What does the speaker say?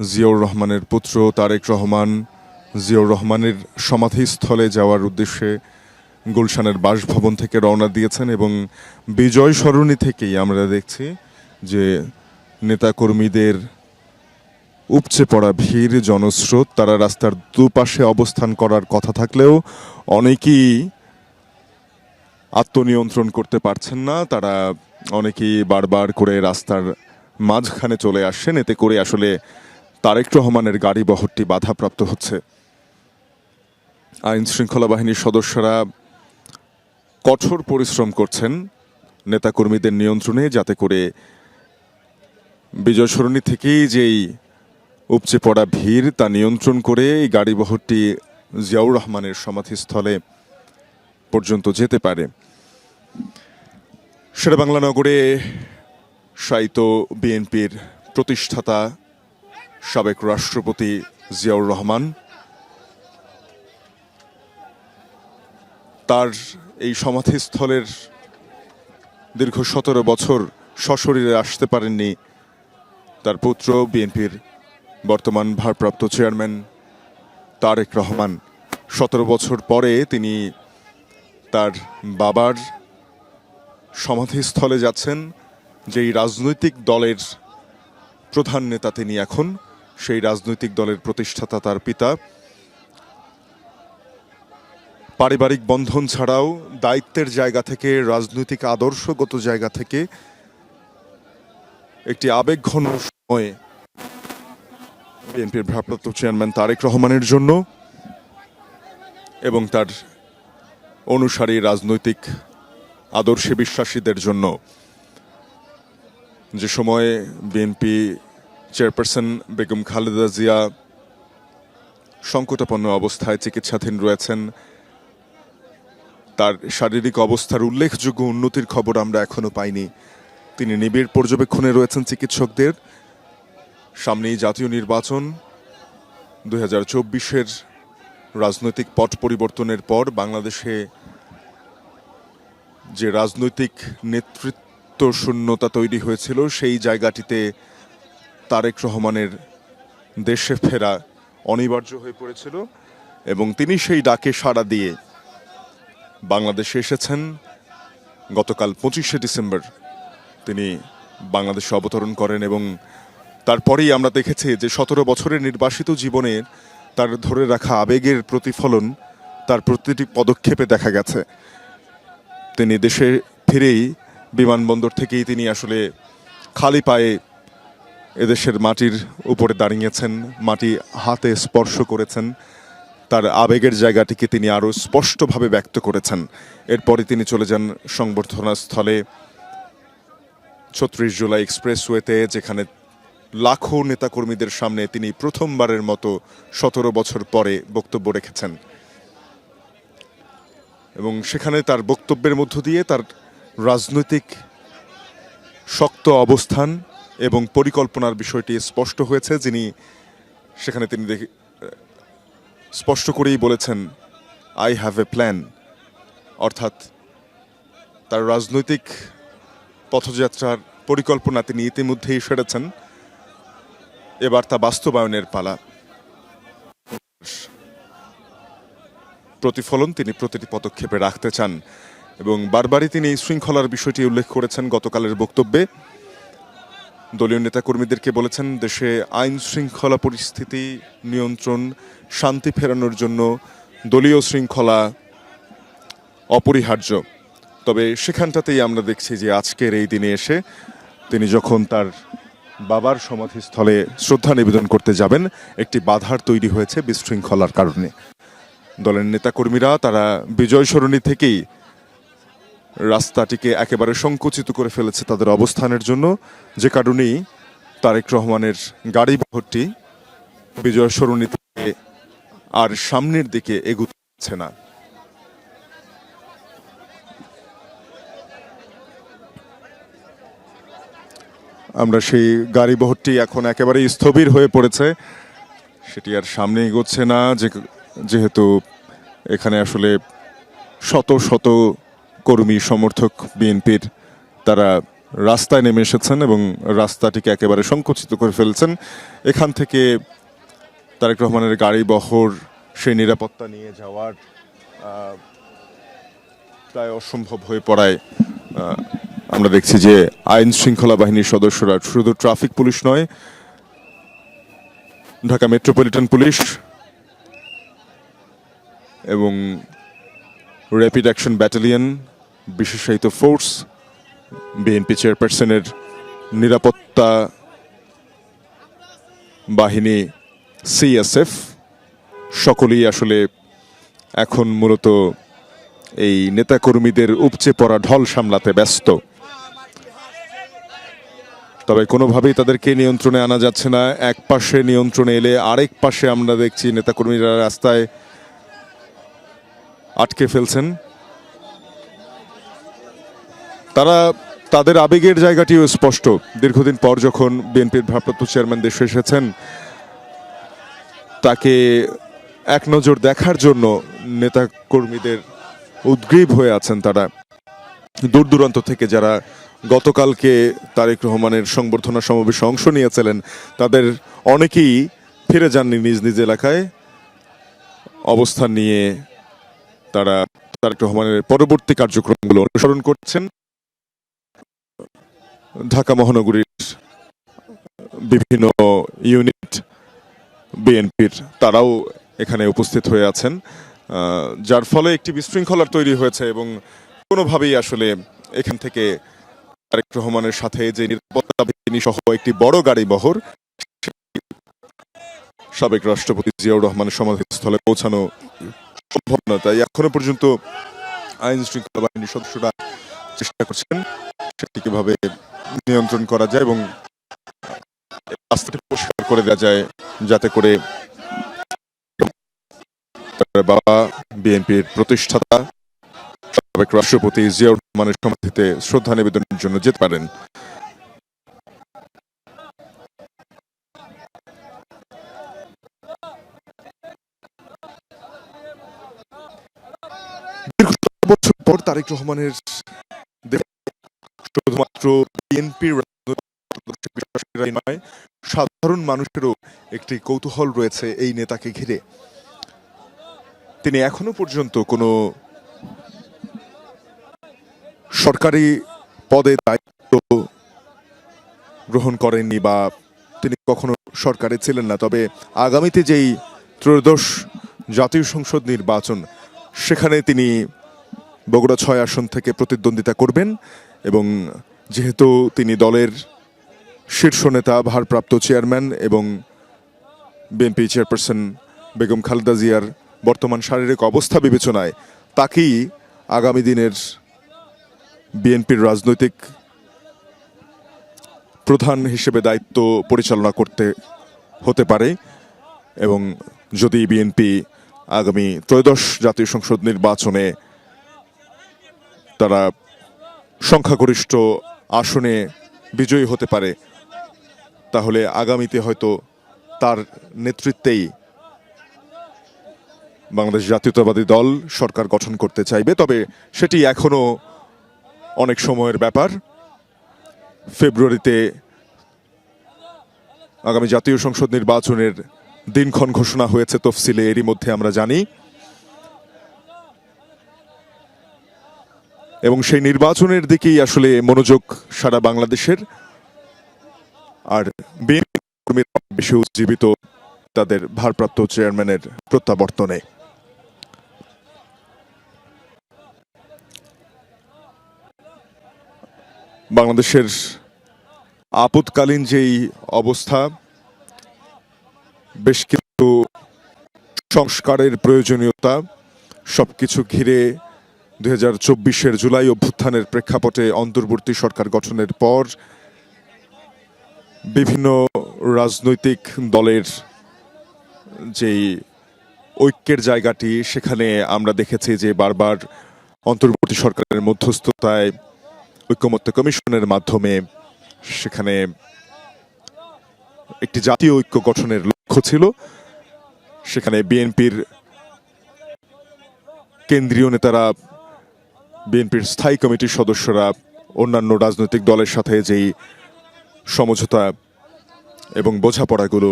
জিয়াউর রহমানের পুত্র তারেক রহমান জিয়াউর রহমানের সমাধিস্থলে যাওয়ার উদ্দেশ্যে গুলশানের বাসভবন থেকে রওনা দিয়েছেন এবং বিজয় সরণি থেকেই আমরা দেখছি যে নেতাকর্মীদের উপচে পড়া ভিড়, জনস্রোত। তারা রাস্তার দুপাশে অবস্থান করার কথা থাকলেও অনেকেই আত্মনিয়ন্ত্রণ করতে পারছেন না। তারা অনেকেই বারবার করে রাস্তার মাঝখানে চলে আসছেন। এতে করে আসলে তারেক রহমানের গাড়ি বহরটি বাধাপ্রাপ্ত হচ্ছে। আইন শৃঙ্খলা বাহিনীর সদস্যরা কঠোর পরিশ্রম করছেন নেতাকর্মীদের নিয়ন্ত্রণে, যাতে করে বিজয় সরণি থেকেই যেই উপচে পড়া ভিড় তা নিয়ন্ত্রণ করে এই গাড়ি বহরটি জিয়াউর রহমানের সমাধিস্থলে পর্যন্ত যেতে পারে। শেরেবাংলা নগরে শায়িত বিএনপির প্রতিষ্ঠাতা সাবেক রাষ্ট্রপতি জিয়াউর রহমান, তার এই সমাধিস্থলের দীর্ঘ 17 বছর সশরীরে আসতে পারেননি তার পুত্র, বিএনপির বর্তমান ভারপ্রাপ্ত চেয়ারম্যান তারেক রহমান। 17 বছর পরে তিনি তার বাবার সমাধিস্থলে যাচ্ছেন। যেই রাজনৈতিক দলের প্রধান নেতা তিনি এখন, সেই রাজনৈতিক দলের প্রতিষ্ঠাতা তার পিতা। পারিবারিক বন্ধন ছাড়াও দায়িত্বের জায়গা থেকে, রাজনৈতিক আদর্শগত জায়গা থেকে একটি আবেগঘন সময়ে বিএনপির ভারপ্রাপ্ত চেয়ারম্যান তারেক রহমানের জন্য এবং তার অনুসারী রাজনৈতিক আদর্শে বিশ্বাসীদের জন্য, যে সময়ে বিএনপি চেয়ারপারসন বেগম খালেদা জিয়া সংকটাপন্ন অবস্থায় চিকিৎসাধীন রয়েছেন। তার শারীরিক অবস্থার উল্লেখযোগ্য উন্নতির খবর আমরা এখনো পাইনি। তিনি নিবিড় পর্যবেক্ষণে রয়েছেন চিকিৎসকদের। সামনেই জাতীয় নির্বাচন, 2024-এর রাজনৈতিক পট পরিবর্তনের পর বাংলাদেশে যে রাজনৈতিক নেতৃত্ব শূন্যতা তৈরি হয়েছিল, সেই জায়গাটিতে তারেক রহমানের দেশে ফেরা অনিবার্য হয়ে পড়েছিল এবং তিনি সেই ডাকে সাড়া দিয়ে বাংলাদেশে এসেছেন। গতকাল 25শে ডিসেম্বর তিনি বাংলাদেশে অবতরণ করেন এবং তারপরেই আমরা দেখেছি যে 17 বছরের নির্বাসিত জীবনে তার ধরে রাখা আবেগের প্রতিফলন তার প্রতিটি পদক্ষেপে দেখা গেছে। তিনি দেশে ফিরেই বিমানবন্দর থেকেই তিনি আসলে খালি পায়ে এদেশের মাটির উপরে দাঁড়িয়েছেন, মাটি হাতে স্পর্শ করেছেন, তার আবেগের জায়গাটিকে তিনি আরও স্পষ্টভাবে ব্যক্ত করেছেন। এরপরে তিনি চলে যান সংবর্ধনা স্থলে 36 জুলাই এক্সপ্রেসওয়েতে, যেখানে লাখো নেতাকর্মীদের সামনে তিনি প্রথমবারের মতো 17 বছর পরে বক্তব্য রেখেছেন এবং সেখানে তার বক্তব্যের মধ্য দিয়ে তার রাজনৈতিক শক্ত অবস্থান এবং পরিকল্পনার বিষয়টি স্পষ্ট হয়েছে। যিনি সেখানে তিনি স্পষ্ট করেই বলেছেন, আই হ্যাভ এ প্ল্যান, অর্থাৎ তার রাজনৈতিক পথযাত্রার পরিকল্পনা তিনি ইতিমধ্যেই সেরেছেন, এবার তা বাস্তবায়নের পালা। প্রতিফলন তিনি প্রতিটি পদক্ষেপে রাখতে চান এবং বারবারই তিনি শৃঙ্খলার বিষয়টি উল্লেখ করেছেন। গতকালের বক্তব্যে দলীয় নেতাকর্মীদেরকে বলেছেন, দেশে আইন শৃঙ্খলা পরিস্থিতি নিয়ন্ত্রণ, শান্তি ফেরানোর জন্য দলীয় শৃঙ্খলা অপরিহার্য। তবে সেখানটাতেই আমরা দেখছি যে আজকের এই দিনে এসে তিনি যখন তার বাবার সমাধিস্থলে শ্রদ্ধা নিবেদন করতে যাবেন, একটি বাধার তৈরি হয়েছে বিশৃঙ্খলার কারণে। দলের নেতাকর্মীরা তারা বিজয় সরণি থেকেই রাস্তাটিকে একেবারে সংকুচিত করে ফেলেছে তাদের অবস্থানের জন্য, যে কারণেই তারেক রহমানের গাড়ি বহরটি বিজয় সরণি থেকে আর সামনের দিকে এগুচ্ছে না। আমরা সেই গাড়ি বহরটি এখন একেবারে স্থবির হয়ে পড়েছে, সেটি আর সামনে এগোচ্ছে না, যেহেতু এখানে আসলে শত শত কর্মী সমর্থক বিএনপির তারা রাস্তায় নেমে এসেছেন এবং রাস্তাটিকে একেবারে সংকুচিত করে ফেলছেন। এখান থেকে তারেক রহমানের গাড়ি বহর সেই নিরাপত্তা নিয়ে যাওয়ার প্রায় অসম্ভব হয়ে পড়ায় আমরা দেখছি যে আইন শৃঙ্খলা বাহিনীর সদস্যরা, শুধু ট্রাফিক পুলিশ নয়, ঢাকা মেট্রোপলিটন পুলিশ এবং র্যাপিড অ্যাকশন ব্যাটালিয়ন, বিশেষায়িত ফোর্স, বিএনপি চেয়ারপারসনের নিরাপত্তা বাহিনী, সিএসএফ, সকলেই আসলে এখন মূলত এই নেতাকর্মীদের উপচে পড়া ঢল সামলাতে ব্যস্ত। তবে কোনোভাবেই তাদেরকে নিয়ন্ত্রণে আনা যাচ্ছে না। এক পাশে নিয়ন্ত্রণে এলে আরেক পাশে আমরা দেখছি নেতাকর্মীরা রাস্তায় আটকে ফেলছেন। তারা তাদের আবেগের জায়গাটিও স্পষ্ট। দীর্ঘদিন পর যখন বিএনপির ভারপ্রাপ্ত চেয়ারম্যান দেশে এসেছেন, তাকে এক নজর দেখার জন্য নেতাকর্মীদের উদ্গ্রীব হয়ে আছেন। তারা দূর দূরান্ত থেকে যারা গতকালকে তারেক রহমানের সংবর্ধনা সমাবেশে অংশ নিয়েছিলেন, তাদের অনেকেই ফিরে যাননি নিজ নিজ এলাকায়। অবস্থান নিয়ে তারা তারেক রহমানের পরবর্তী কার্যক্রমগুলো অনুসরণ করছেন। ঢাকা মহানগরীর বিভিন্ন ইউনিট বিএনপির তারাও এখানে উপস্থিত হয়ে আছেন, যার ফলে একটি বিশৃঙ্খলার তৈরি হয়েছে এবং কোনোভাবেই আসলে এখান থেকে তারেক রহমানের সাথে যে নিরাপত্তা বাহিনী সহ একটি বড় গাড়ি বহর সাবেক রাষ্ট্রপতি জিয়াউর রহমানের সমাধিস্থলে পৌঁছানো সম্ভব না। তাই এখনো পর্যন্ত আইন শৃঙ্খলা বাহিনীর সদস্যরা চেষ্টা করছেন সেটি কিভাবে নিয়ন্ত্রণ করা যায় এবং রাস্তাটি পরিষ্কার করে দেওয়া যায়, যাতে করে বাবা বিএনপির প্রতিষ্ঠাতা সাবেক রাষ্ট্রপতি জিয়াউর রহমানের সমাধিতে শ্রদ্ধা নিবেদনের জন্য যেতে পারেন। বছর পর তারেক রহমানের শুধুমাত্র বিএনপির নয়, সাধারণ মানুষেরও একটি কৌতূহল রয়েছে এই নেতাকে ঘিরে। তিনি এখনো পর্যন্ত কোনো সরকারি পদে দায়িত্ব গ্রহণ করেননি বা তিনি কখনো সরকারে ছিলেন না। তবে আগামীতে যেই ত্রয়োদশ জাতীয় সংসদ নির্বাচন, সেখানে তিনি বগুড়া ৬ আসন থেকে প্রতিদ্বন্দ্বিতা করবেন এবং যেহেতু তিনি দলের শীর্ষ নেতা, ভারপ্রাপ্ত চেয়ারম্যান এবং বিএনপি চেয়ারপারসন বেগম খালেদা জিয়ার বর্তমান শারীরিক অবস্থা বিবেচনায় তাকেই আগামী দিনের বিএনপির রাজনৈতিক প্রধান হিসেবে দায়িত্ব পরিচালনা করতে হতে পারে। এবং যদি বিএনপি আগামী ত্রয়োদশ জাতীয় সংসদ নির্বাচনে তারা সংখ্যাগরিষ্ঠ আসনে বিজয়ী হতে পারে, তাহলে আগামীতে হয়তো তার নেতৃত্বেই বাংলাদেশ জাতীয়তাবাদী দল সরকার গঠন করতে চাইবে। তবে সেটি এখনো অনেক সময়ের ব্যাপার। ফেব্রুয়ারিতে আগামী জাতীয় সংসদ নির্বাচনের দিনক্ষণ ঘোষণা হয়েছে তফসিলে, এরই মধ্যে আমরা জানি, এবং সেই নির্বাচনের দিকেই আসলে মনোযোগ সারা বাংলাদেশের। আর বিএনপি কর্মীরা বেশি উজ্জীবিত তাদের ভারপ্রাপ্ত চেয়ারম্যানের প্রত্যাবর্তনে। বাংলাদেশের আপৎকালীন যেই অবস্থা, বেশ কিছু সংস্কারের প্রয়োজনীয়তা, সবকিছু ঘিরে 2024-এর জুলাই অভ্যুত্থানের প্রেক্ষাপটে অন্তর্বর্তী সরকার গঠনের পর বিভিন্ন রাজনৈতিক দলের যেই ঐক্যের জায়গাটি, সেখানে আমরা দেখেছি যে বারবার অন্তর্বর্তী সরকারের মধ্যস্থতায় ঐক্যমত্য কমিশনের মাধ্যমে সেখানে একটি জাতীয় ঐক্য গঠনের লক্ষ্য ছিল। সেখানে বিএনপির কেন্দ্রীয় নেতারা, বিএনপির স্থায়ী কমিটির সদস্যরা অন্যান্য রাজনৈতিক দলের সাথে যেই সমঝোতা এবং বোঝাপড়াগুলো